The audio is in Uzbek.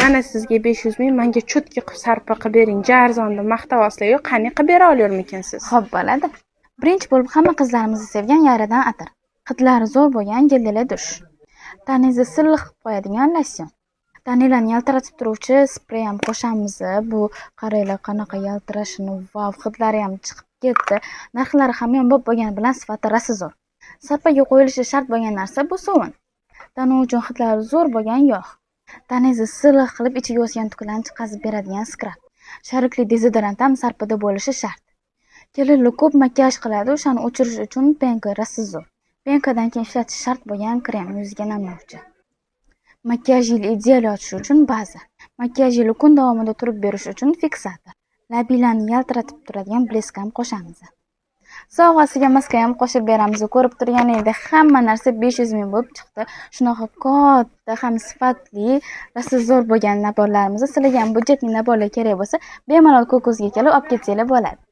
Mana sizga 500 ming, menga cho'tki qilib sarpa qilib bering. Arzonda maqtov asli qani qilib bera olarmikansiz? Xo'p bo'ladi. Birinchi bo'lib hamma qizlarimizni sevgan yaradan atir. Hidlari zo'r bo'lgan gildili dush. Taningizni silliq qilib qo'yadigan losyon. Taninglarni yaltiratib turuvchi sprey ham qo'shamiz. Bu qaranglar qanaqa yaltirashini, vav, hidlari ham chiqib ketdi. Narxlari ham yo'q bo'lgani bilan sifati rosa zo'r. Sarpaga qo'yilishi shart bo'lgan narsa bu sovun. Tana uchun hidlari zo'r bo'lgan yog'. Taningizni silliq qilib ichiga o'sgan tuklarni chiqazib beradigan skrab. Sharikli dezodorant ham sarpada bo'lishi shart. Kelinlar ko'p makiyaj qiladi, o'shani o'chirish uchun penka rosa zo'r. Penkadan keyin ishlatish shart bo'lgan krem, yuzga namlovchi. Makiyajni ideal ochish uchun baza. Makiyajni kun davomida turib berish uchun fiksator. Labinglarni yaltiratib turadigan blesk ham qo'shamiz. Sovg'asiga maska ham qo'shib beramiz. Ko'rib turganingizda hamma narsa 500 ming bo'lib chiqdi. Shunaqa katta ham sifatli, rosa zo'r bo'lgan naborlarimiz. Sizlarga ham budjetli naborlar kerak bo'lsa, bemalol Ko'kko'zga kelib olib ketsanglar bo'ladi.